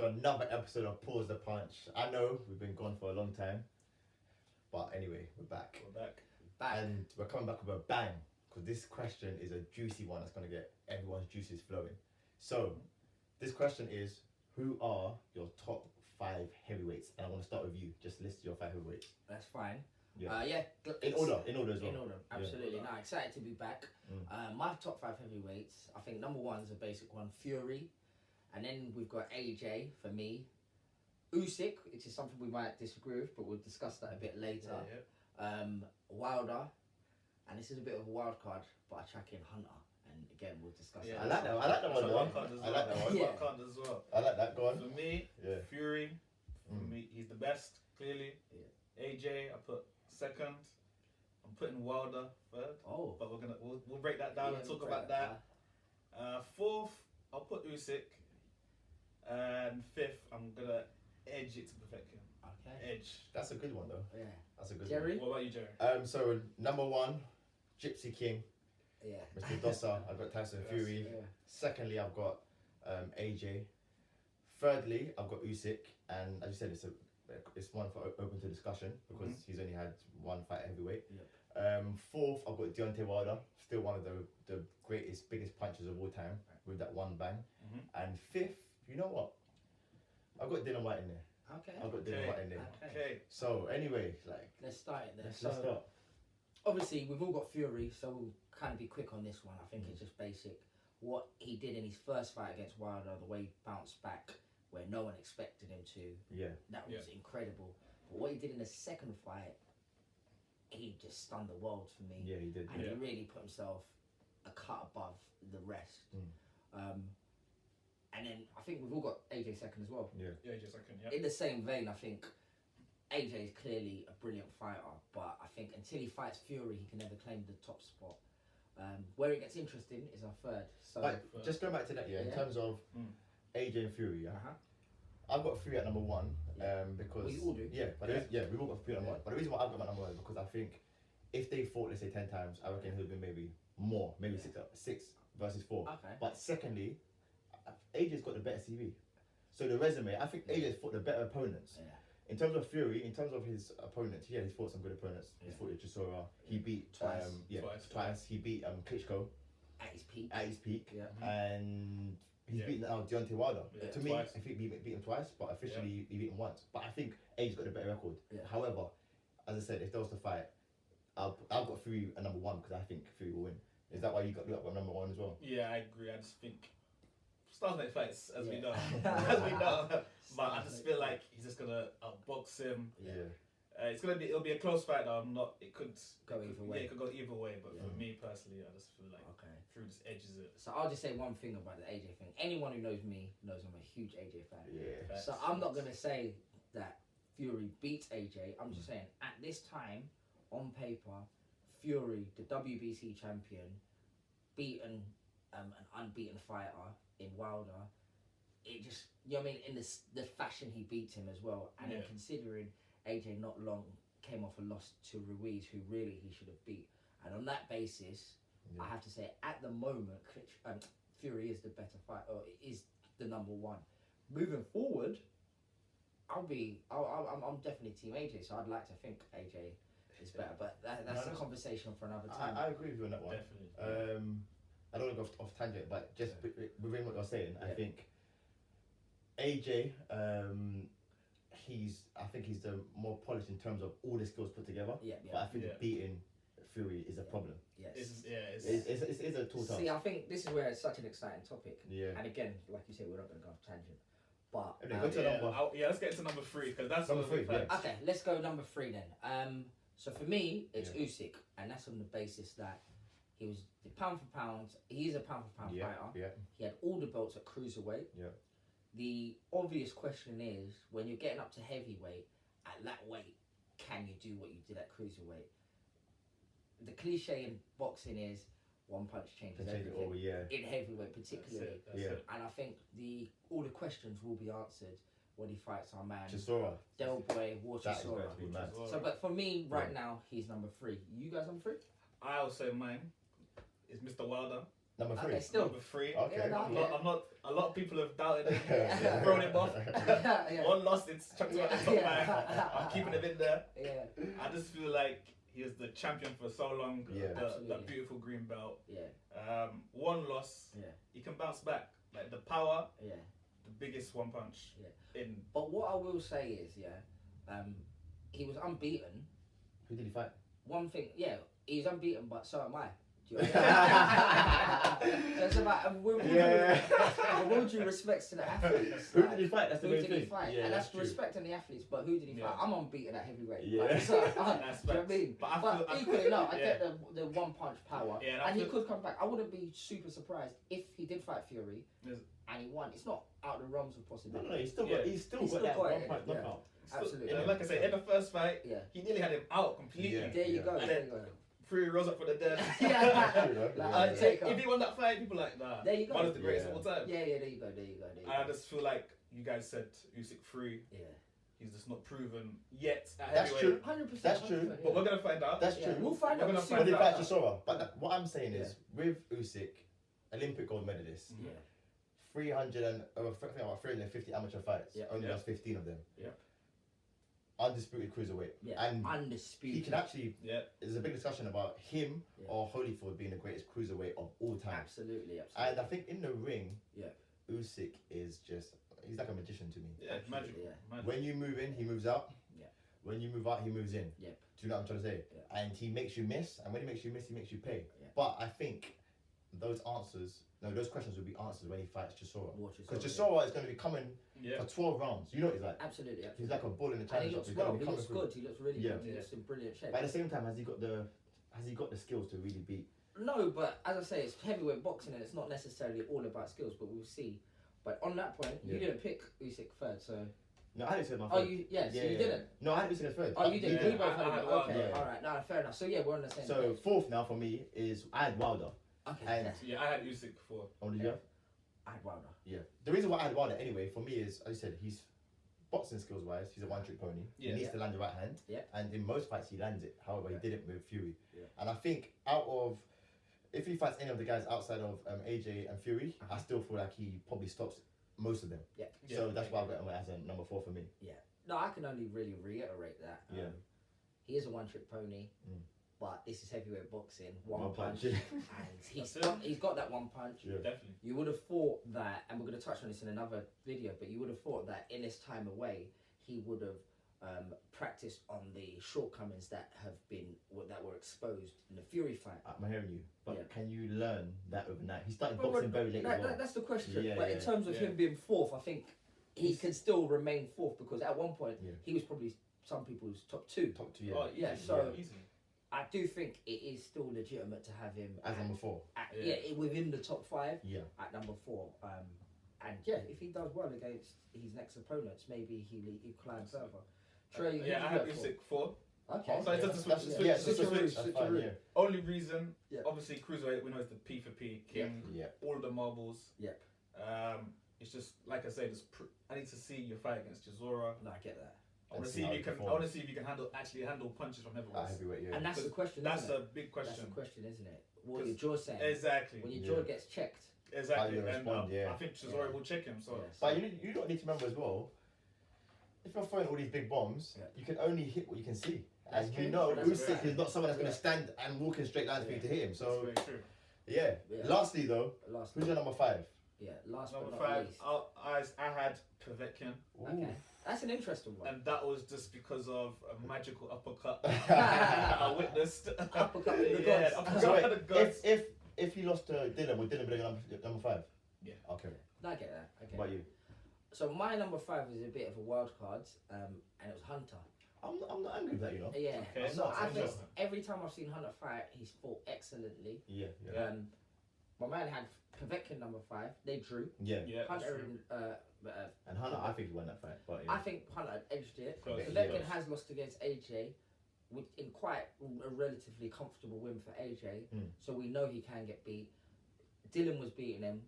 to another episode of Pause the Punch. I know we've been gone for a long time, but anyway, we're back. And we're coming back with a bang, because this question is a juicy one that's going to get everyone's juices flowing. So, this question is, who are your top 5 heavyweights? And I want to start with you. Just list your 5 heavyweights. That's fine. Yeah. In order as well. In order, absolutely. Yeah. No, excited to be back. My top 5 heavyweights, I think number 1's a basic one, Fury. And then we've got AJ for me. Usyk, which is something we might disagree with, but we'll discuss that a bit later. Yeah. Wilder. And this is a bit of a wild card, but I track in Hunter. And again, we'll discuss that. I like that one. I like that one. Wild card as well. I like that. Go on. For me, Fury. For me, he's the best, clearly. Yeah. AJ, I put second. I'm putting Wilder third. Oh. But we'll break that down and talk about that. Fourth, I'll put Usyk. And fifth, I'm gonna edge it to perfection. Okay. Edge. That's a good one though. Yeah. That's a good Jerry? one. What about you, Jerry? So number 1, Gypsy King. Yeah. Mr. Dossa. I've got Tyson Fury. Yeah. Secondly, I've got AJ. Thirdly, I've got Usyk, and as you said, it's one for open to discussion because he's only had one fight at heavyweight. Yep. Fourth, I've got Deontay Wilder, still one of the greatest, biggest punchers of all time with that one bang. And fifth, you know what? I've got Dylan White in there. Okay. I've got Dylan White in there. Okay. So anyway, let's start it there. Let's start. Obviously, we've all got Fury, so we'll kind of be quick on this one. I think it's just basic. What he did in his first fight against Wilder, the way he bounced back, where no one expected him to. Yeah. That was incredible. But what he did in the second fight, he just stunned the world for me. Yeah, he did. And he really put himself a cut above the rest. And then I think we've all got AJ second as well. Yeah, AJ second, yeah. In the same vein, I think AJ is clearly a brilliant fighter, but I think until he fights Fury, he can never claim the top spot. Where it gets interesting is our third. So just going back to that, in terms of AJ and Fury, I've got Fury at number 1 because we all do. We've all got Fury at number 1. But the reason why I've got my number 1 is because I think if they fought, let's say 10 times, I reckon it would have been maybe more, maybe 6 versus 4. Okay. But secondly, AJ's got the better CV. So the resume, I think AJ's fought the better opponents. Yeah. In terms of Fury, in terms of his opponents, he's fought some good opponents. He's fought Chisora. He beat twice. He beat Klitschko at his peak. Yeah. And he's beaten Deontay Wilder. To me, I think he beat him twice, but officially he beat him once. But I think AJ's got a better record. Yeah. However, as I said, if there was to fight, I've got Fury at number 1 because I think Fury will win. Is that why you got number 1 as well? Yeah, I agree. I just think stars make fights, as we know. But I just feel like he's just gonna outbox him. Yeah. It'll be a close fight. It could go either way. Yeah, it could go either way. But for me personally, I just feel like Fury just edges it. So I'll just say one thing about the AJ thing. Anyone who knows me knows I'm a huge AJ fan. Yeah. So I'm not gonna say that Fury beats AJ. I'm just saying at this time, on paper, Fury, the WBC champion, beaten an unbeaten fighter in Wilder. It just, you know what I mean, in the fashion he beat him as well. And then considering AJ not long came off a loss to Ruiz, who really he should have beat. And on that basis, I have to say, at the moment, Fury is the better fighter, or is the number 1. Moving forward, I'm definitely Team AJ, so I'd like to think AJ is better. But that's a conversation for another time. I agree with you on that one. Definitely. I don't want to go off tangent, but just within what you're saying, I think AJ, I think he's the more polished in terms of all the skills put together. But I think beating Fury is a problem. Yes. It's a tall task. See, I think this is where it's such an exciting topic. Yeah. And again, like you said, we're not going to go off tangent. But let's get into number 3 because that's number 3. Yeah. Okay, let's go number 3 then. So for me, it's Usyk, and that's on the basis that he was the pound for pound. He's a pound for pound fighter. Yeah. He had all the belts at cruiserweight. Yeah. The obvious question is, when you're getting up to heavyweight, at that weight, can you do what you did at cruiserweight? The cliche in boxing is one punch changes everything. In heavyweight particularly. That's it. And I think all the questions will be answered when he fights our man Chisora. Del Boy, Chisora. So, but for me, right now, he's number 3. You guys number 3? I'll say mine is Mr. Wilder. Number 3. Okay, still. Number 3. Okay. Yeah, no, I'm not. A lot of people have doubted him, Yeah. thrown him off. Yeah. One loss, it's chucked him out the top Yeah. 5. I'm keeping him in there. Yeah. I just feel like he was the champion for so long. Yeah. Absolutely. That beautiful green belt. Yeah. One loss, Yeah. he can bounce back. Like the power, Yeah. the biggest one punch. Yeah. In But what I will say is, he was unbeaten. Who did he fight? One thing, he's unbeaten, but so am I. Do you understand? So it's about with all due respect to the athletes. Who did he fight? That's the Who main did thing. he fight? Yeah, and that's true. respecting the athletes, but who did he fight? Yeah. I'm unbeaten at heavyweight. Yeah. Like, so, That's do you know what I mean? But I But feel- equally, no, I yeah. get the one punch power, Yeah, and I and he feel- could come back. I wouldn't be super surprised if he did fight Fury Yes. and he won. It's not out of the realms of No, possibility. no, he's still Yeah. got that got one it, punch yeah. knockout. Absolutely. And like I say, in the first fight, Yeah. he nearly had him out completely. Yeah. There you go. And There then- you go. Fury rose up from the dead. Yeah. You know? Like, Yeah. Undertaker. If he won that fight, people are like, nah. There you go. One of the greatest Yeah. of all time. Yeah, there you go. There you go. There you And I go. just feel like you guys said Usyk 3. Yeah. He's just not proven yet at That's heavyweight. true. 100%. That's true. But we're gonna find out. That's Yeah, true. we'll find We're out. gonna We'll see But find they what out. fight Chisora. But what I'm saying is, with Usyk, Olympic gold medalist, Yeah. 350 amateur fights, Yeah. only Yeah. lost 15 of them. Yeah. Undisputed cruiserweight. Yeah. And Undisputed. he can actually, Yeah. there's a big discussion about him Yeah. or Holyfield being the greatest cruiserweight of all time. Absolutely. And Absolutely. I think in the ring, Yeah. Usyk is just, he's like a magician to me. Yeah, Absolutely, magical. yeah. Magical. When you move in, he moves out. Yeah. When you move out, he moves in. Yep. Do you know what I'm trying to say? Yeah. And he makes you miss, and when he makes you miss, he makes you pay. Yeah. But I think those questions will be answered when he fights Chisora. Watch it. Because Chisora is going to be coming Yeah. for 12 rounds. You know what he's like? Absolutely. He's like a bull in the And challenge he shop. looks He's gonna well. be He coming looks through. good. He looks really Yeah. good. He looks in brilliant shape. But at the same time, has he got the skills to really beat? No, but as I say, it's heavyweight boxing, and it's not necessarily all about skills. But we'll see. But on that point, you Yeah. didn't pick Usyk third, so. No, I didn't say my Oh, third. you didn't. No, I had Usyk as third. Oh, you did. Yeah, We both I had had it. Wilder. Okay, Yeah. all right. No, fair enough. So yeah, we're on the same. So page. fourth now for me is I had Wilder. Okay. and- yeah. Yeah, I had Usyk before. What did you have? I had Wilder. Yeah. The reason why I had Wilder anyway for me is, as I said, he's boxing skills wise, he's a one-trick pony. Yeah. He needs Yeah. to land the right hand. Yeah. And in most fights he lands it. However, Yeah. he didn't with Fury. Yeah. And I think if he fights any of the guys outside of AJ and Fury, I still feel like he probably stops most of them. Yeah. So that's why I've got him as a number 4 for me. No, I can only really reiterate that. Yeah. He is a one-trick pony, Mm. but this is heavyweight boxing. One One punch, punch. and he's That's it. got that one punch. Yeah. Definitely. You would have thought that, and we're going to touch on this in another video, but you would have thought that in his time away, he would have practiced on the shortcomings that were exposed in the Fury fight. I'm hearing you. But Yeah. can you learn that overnight? He started But boxing very late as well. That's the question. Yeah, but in yeah. terms of Yeah. him being fourth, I think he can still remain fourth because at one point Yeah. he was probably some people's top 2. Top 2, yeah. Oh, Yeah, easy. so- Easy. I do think it is still legitimate to have him As number 4. within the top 5 Yeah. at number 4. And yeah, if he does well against his next opponents, maybe he'll climb further. Trey, who Yeah, did I you had go for? Usyk 4. Okay. So it's Yeah, just a that's- switch- yeah, switch- it's just a switch- switch. That's switch- fine, switch. yeah. Only reason, Yeah. obviously, cruiserweight, we know it's the P4P king, Yeah. all the marbles. Yep. It's just like I say, I need to see your fight against Chisora. No, I get that. I want And to see see if how you he can. I performs. want to see if you can handle punches from At heavyweights. heavyweight, yeah. And that's the question. That's isn't a it? big That's question. the question, isn't it? What your jaw saying? Exactly. When your Yeah. jaw gets checked. Exactly. How you And respond, yeah. I think Chisora Yeah. will check him. So Yeah, But you don't need to remember as well, if you're throwing all these big bombs, Yeah. you can only hit what you can see. That's And true. you know That's Usyk very is not someone that's going Yeah. to stand and walk in straight lines for you to hit him. that's So, very true. yeah. Yeah. Lastly, though, Last. who's your number 5? Yeah. Last Number but not 5, least. I had Povetkin, Okay. That's an interesting one. and that was just because of a magical uppercut I witnessed. Uppercut with the Yeah, gods. uppercut So with wait, the gods. if he lost to Dylan, would Dylan be number 5? Yeah. Okay. No, I get that. I What get about that. you? So my number 5 is a bit of a wild card, and it was Hunter. I'm not angry with that, you know. Yeah. Okay, So that's I think interesting. every time I've seen Hunter fight, he's fought excellently. Yeah. Yeah. My man had Povetkin number 5. They drew. Yeah. Yeah, that's Hunter true. And Hannah, I think he won that fight. But I yeah. think Hunter edged it. Close. Povetkin Yeah. has lost against AJ, in quite a relatively comfortable win for AJ. Mm. So we know he can get beat. Dylan was beating him.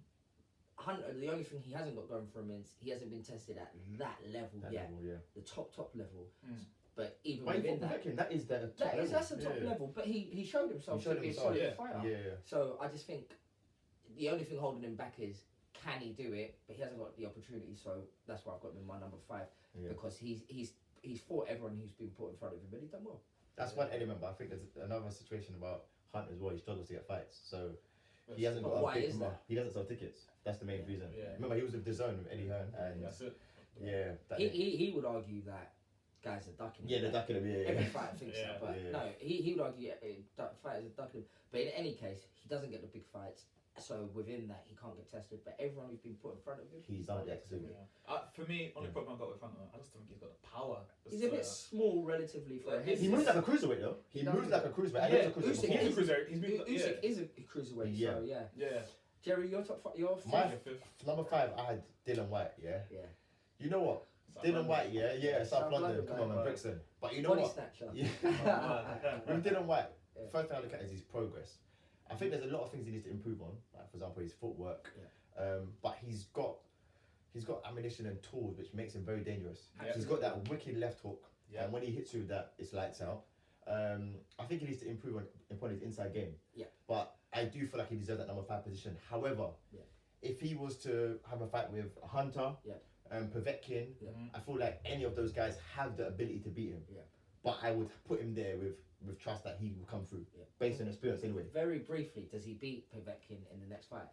Hunter, the only thing he hasn't got going for him is he hasn't been tested at that level That yet, level, yeah. the top level. Mm. But even But within for that, Povetkin, that is the top level. that's a top Yeah. level. But he showed himself He showed to be a himself, solid yeah. fighter. Yeah. So I just think the only thing holding him back is can he do it? But he hasn't got the opportunity, so that's why I've got him in my number 5 because he's fought everyone who's been put in front of him, but he's done well. That's one element, but I think there's another situation about Hunt as well. He struggles to get fights, so he hasn't got. Why is that? He doesn't sell tickets. That's the main reason. Yeah. Remember, he was with DAZN with Eddie Hearn, and That's it. He would argue that guys are ducking him. Yeah, they're ducking him. Yeah, Every fighter thinks that, but Yeah. no, he would argue fighters are ducking him. But in any case, he doesn't get the big fights, so within that, he can't get tested. But everyone who's been put in front of him, he's done it excellently. For me, only problem I got with Hunt, I just don't think he's got the power. He's a bit small relatively for a He He heavyweight. moves like a cruiserweight though. He moves like a cruiserweight. I know he's a cruiserweight Usyk before. He's a cruiser. He's been, Usyk is a cruiserweight, so yeah. yeah. Jerry, your top your My fifth? number 5, I had Dylan White. Yeah. Yeah. You know what? South Dylan London. White. Yeah. South South London. London Come on, guy. man, Brixton. But you know Body what? snatcher. Yeah. With Dylan White, Yeah. first thing I look at is his progress. I think there's a lot of things he needs to improve on. Like for example, his footwork. But he's got ammunition and tools which makes him very dangerous. Yeah. He's got that wicked left hook, Yeah. and when he hits you with that, it's lights out. I think he needs to improve upon his inside game. Yeah. But I do feel like he deserves that number 5 position. However, Yeah. if he was to have a fight with Hunter, Yeah. Povetkin, Yeah. I feel like any of those guys have the ability to beat him. Yeah. But I would put him there with trust that he will come through, Yeah. based on experience anyway. Very briefly, does he beat Povetkin in the next fight?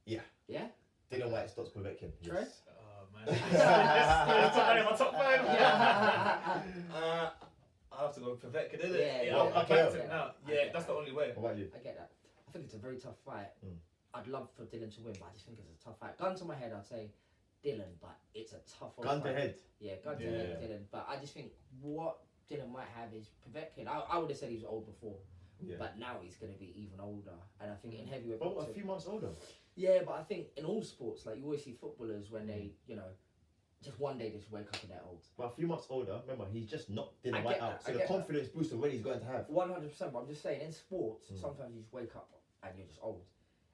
Yeah. Yeah? Dylan White stops Povetkin. Trey? Yes. Oh man. My top 5. Yeah. I'll have to go with Povetkin, innit? Yeah, well, I okay, backed yeah. him now. I Yeah, get that's the only way. What about you? I get that. I think it's a very tough fight. Mm. I'd love for Dylan to win, but I just think it's a tough fight. Gun to my head, I'd say Dylan, but it's a tough old Gun fight. to head. Yeah, gun to Yeah. head, Dylan. But I just think what Dylan might have is Povetkin. I would have said he was old before, Yeah. but now he's going to be even older. And I think in heavyweight Oh, a boxing, few months older. yeah, but I think in all sports, like you always see footballers when they, just one day they just wake up and they're old. But a few months older. Remember, he's just knocked I Dylan get White that, out. I So the get that. confidence boost already he's going to have. 100%. But I'm just saying, in sports, Mm. sometimes you just wake up and you're just old.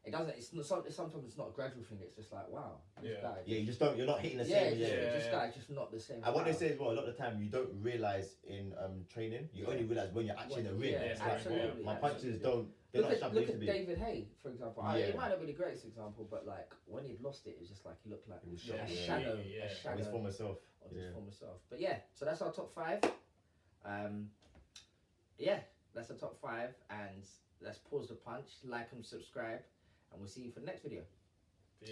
It doesn't. It's not. Sometimes it's not a gradual thing. It's just like wow, this Yeah. guy. Yeah, you just don't. You're not hitting the Yeah, same. just, Yeah. this yeah. guy's just not the same. And what they guy. say as well, a lot of the time you don't realize in training. You only realize when you're actually in the ring. Yeah, It's like, absolutely, my punches absolutely. don't. They're not sharp they Look used at to be. David Hay, for example. Yeah. It might not be the greatest example, but like when he'd lost it, it was just like he looked like It was a shot. Yeah. shadow, Yeah. a Of shadow his former self. of Yeah. his former self. But yeah, so that's our top 5. Yeah, that's the top 5, and let's pause the punch, like and subscribe, and we'll see you for the next video. Peace.